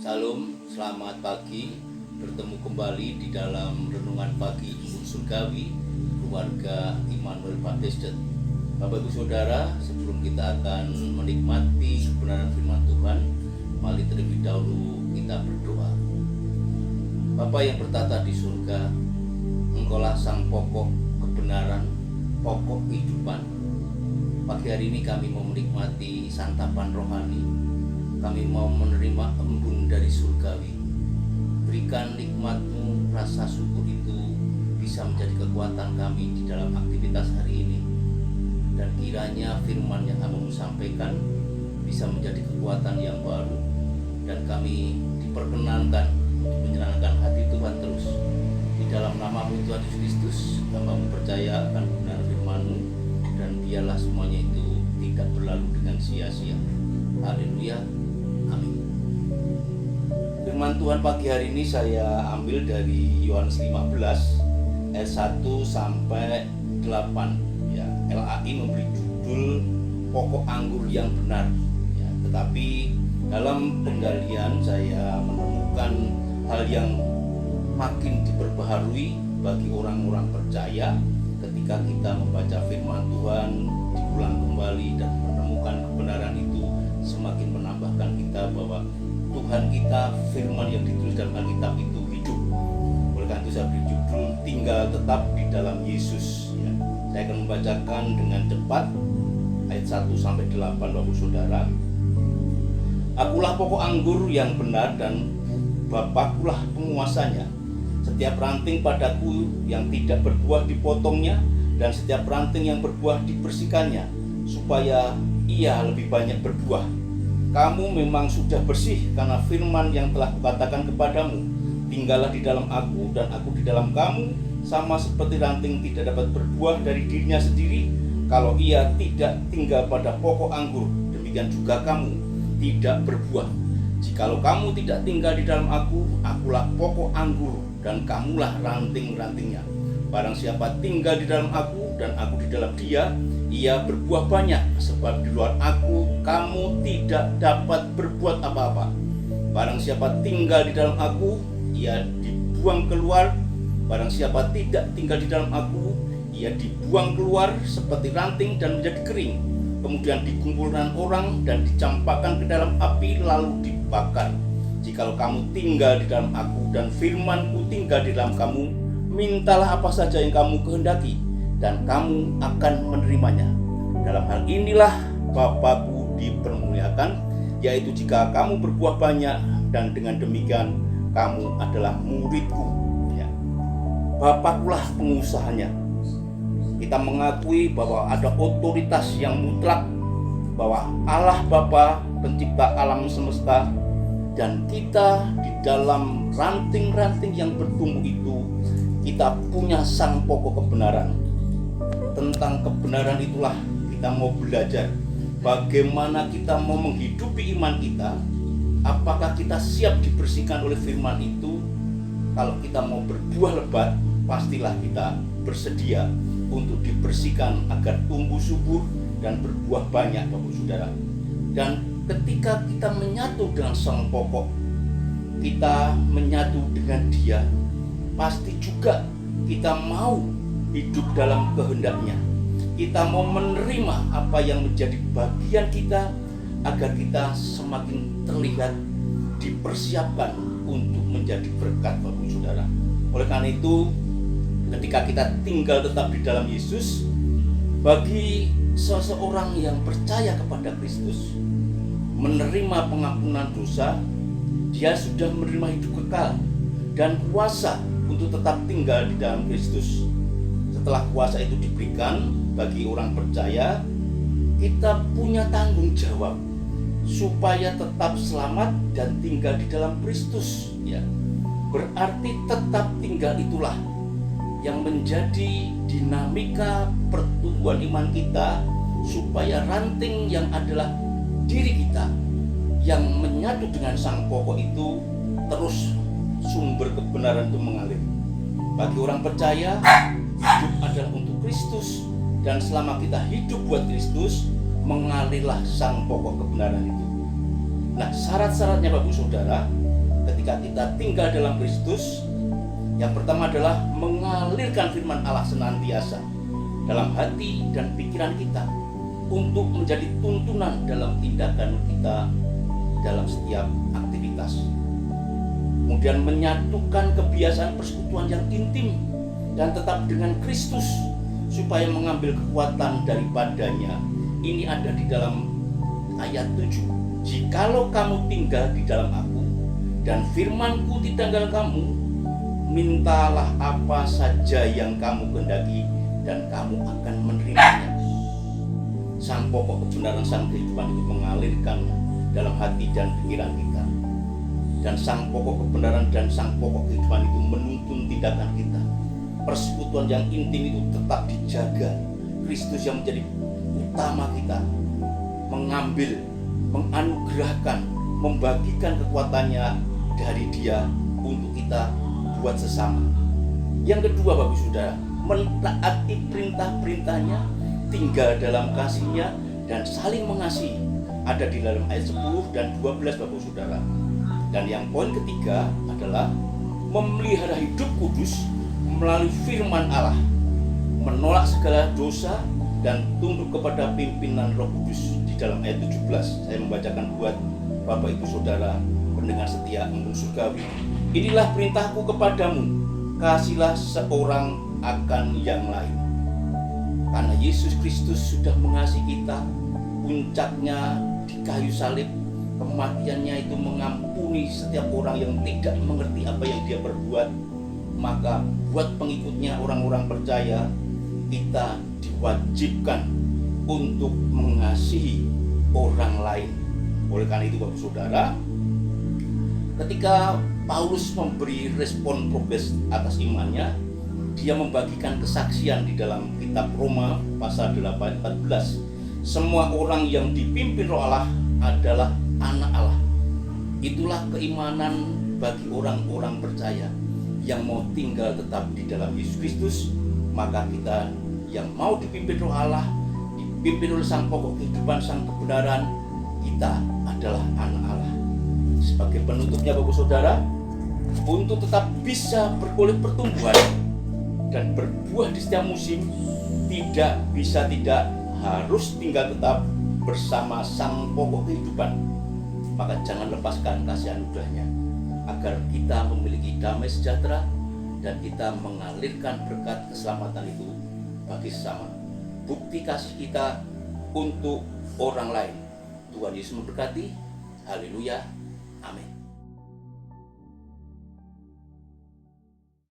Salam, selamat pagi. Bertemu kembali di dalam renungan pagi Ibu Surgawi, keluarga Immanuel Baptist. Bapak Ibu Saudara, sebelum kita akan menikmati kebenaran firman Tuhan, mari terlebih dahulu kita berdoa. Bapa yang bertata di surga, Engkaulah sang pokok kebenaran, pokok kehidupan. Pagi hari ini kami mau menikmati santapan rohani. Kami mau menerima embun dari surgawi. Berikan nikmat-Mu, rasa syukur itu bisa menjadi kekuatan kami di dalam aktivitas hari ini. Dan kiranya firman yang Kamu sampaikan bisa menjadi kekuatan yang baru. Dan kami diperkenankan untuk menyenangkan hati Tuhan terus. Di dalam nama-Mu Tuhan Yesus Kristus, Hamba-Mu percaya akan benar firman-Mu. Dan biarlah semuanya itu tidak berlalu dengan sia-sia. Haleluya. Amin. Firman Tuhan pagi hari ini saya ambil dari Yohanes 15 ayat 1 sampai 8 ya. LAI memberi judul pokok anggur yang benar ya. Tetapi dalam penggalian saya menemukan hal yang makin diperbaharui bagi orang-orang percaya ketika kita membaca firman Tuhan, diulang kembali dan menemukan kebenaran itu semakin menambahkan kita bahwa Tuhan kita, firman yang ditulis dalam Alkitab itu hidup. Oleh karena itu saya beri judul tinggal tetap di dalam Yesus ya. Saya akan membacakan dengan cepat ayat 1 sampai 8 Bapak Saudara. Akulah pokok anggur yang benar dan Bapakulah penguasanya. Setiap ranting padaku yang tidak berbuah dipotongnya, dan setiap ranting yang berbuah dibersihkannya, supaya ia lebih banyak berbuah. Kamu memang sudah bersih karena firman yang telah kukatakan kepadamu. Tinggallah di dalam aku dan aku di dalam kamu, sama seperti ranting tidak dapat berbuah dari dirinya sendiri kalau ia tidak tinggal pada pokok anggur. Demikian juga kamu tidak berbuah jikalau kamu tidak tinggal di dalam aku. Akulah pokok anggur dan kamulah ranting-rantingnya. Barang siapa tinggal di dalam aku dan aku di dalam dia, ia berbuah banyak, sebab di luar aku kamu tidak dapat berbuat apa-apa. Barang siapa tinggal di dalam aku, ia dibuang keluar. Barang siapa tidak tinggal di dalam aku, ia dibuang keluar seperti ranting dan menjadi kering. Kemudian dikumpulkan orang dan dicampakkan ke dalam api lalu dibakar. Jikalau kamu tinggal di dalam aku dan firman-Ku tinggal di dalam kamu, mintalah apa saja yang kamu kehendaki dan kamu akan menerimanya. Dalam hal inilah Bapa-Ku dipermuliakan, yaitu jika kamu berbuah banyak, dan dengan demikian kamu adalah murid-Ku ya. Bapa-Kulah pengusahanya. Kita mengakui bahwa ada otoritas yang mutlak, bahwa Allah Bapa pencipta alam semesta, dan kita di dalam ranting-ranting yang bertumbuh itu, kita punya sang pokok kebenaran. Tentang kebenaran itulah kita mau belajar. Bagaimana kita mau menghidupi iman kita. Apakah kita siap dibersihkan oleh firman itu? Kalau kita mau berbuah lebat, pastilah kita bersedia untuk dibersihkan agar tumbuh subur dan berbuah banyak, Bapak Saudara. Dan ketika kita menyatu dengan sang pokok, kita menyatu dengan dia, pasti juga kita mau hidup dalam kehendaknya. Kita mau menerima apa yang menjadi bagian kita, agar kita semakin terlihat dipersiapkan untuk menjadi berkat, Bapak Saudara. Oleh karena itu, ketika kita tinggal tetap di dalam Yesus, bagi seseorang yang percaya kepada Kristus, menerima pengampunan dosa, dia sudah menerima hidup kekal dan kuasa untuk tetap tinggal di dalam Kristus. Setelah kuasa itu diberikan bagi orang percaya, kita punya tanggung jawab supaya tetap selamat dan tinggal di dalam Kristus ya. Berarti tetap tinggal itulah yang menjadi dinamika pertumbuhan iman kita, supaya ranting yang adalah diri kita yang menyatu dengan sang pokok itu terus sumber kebenaran itu mengalir. Bagi orang percaya, hidup adalah untuk Kristus, dan selama kita hidup buat Kristus, mengalirlah sang pokok kebenaran itu. Nah, syarat-syaratnya Bapak Saudara, ketika kita tinggal dalam Kristus, yang pertama adalah mengalirkan firman Allah senantiasa dalam hati dan pikiran kita untuk menjadi tuntunan dalam tindakan kita dalam setiap aktivitas. Kemudian menyatukan kebiasaan persekutuan yang intim dan tetap dengan Kristus supaya mengambil kekuatan daripadanya. Ini ada di dalam ayat 7. Jikalau kamu tinggal di dalam aku dan firmanku di dalam kamu, mintalah apa saja yang kamu kehendaki dan kamu akan menerimanya. Sang pokok kebenaran, sang kehidupan itu mengalirkan dalam hati dan pikiran kita. Dan sang pokok kebenaran dan sang pokok kehidupan itu menuntun tindakan kita. Persekutuan yang intim itu tetap dijaga. Kristus yang menjadi utama kita, mengambil, menganugerahkan, membagikan kekuatannya dari Dia untuk kita buat sesama. Yang kedua, Bapak Saudara, mentaati perintah-perintahnya, tinggal dalam kasih-Nya, dan saling mengasihi. Ada di dalam ayat 10 dan 12, Bapak Saudara. Dan yang poin ketiga adalah memelihara hidup kudus melalui firman Allah, menolak segala dosa dan tunduk kepada pimpinan Roh Kudus. Di dalam ayat 17 saya membacakan buat Bapak Ibu Saudara pendengar setia Embun Surgawi. Inilah perintahku kepadamu, kasihilah seorang akan yang lain. Karena Yesus Kristus sudah mengasihi kita, puncaknya di kayu salib, kematiannya itu mengampuni setiap orang yang tidak mengerti apa yang dia perbuat. Maka buat pengikutnya, orang-orang percaya, kita diwajibkan untuk mengasihi orang lain. Oleh karena itu, Bapak Saudara, ketika Paulus memberi respon progres atas imannya, dia membagikan kesaksian di dalam kitab Roma pasal 8:14. Semua orang yang dipimpin Roh Allah adalah anak Allah. Itulah keimanan bagi orang-orang percaya yang mau tinggal tetap di dalam Yesus Kristus. Maka kita yang mau dipimpin Roh Allah, dipimpin oleh sang pokok kehidupan, sang kebenaran, kita adalah anak Allah. Sebagai penutupnya, Bapak Saudara, untuk tetap bisa beroleh pertumbuhan dan berbuah di setiap musim, tidak harus tinggal tetap bersama sang pokok kehidupan. Maka jangan lepaskan kasih anugerahnya, agar kita memiliki damai sejahtera dan kita mengalirkan berkat keselamatan itu bagi sesama. Bukti kasih kita untuk orang lain. Tuhan Yesus memberkati. Haleluya. Amin.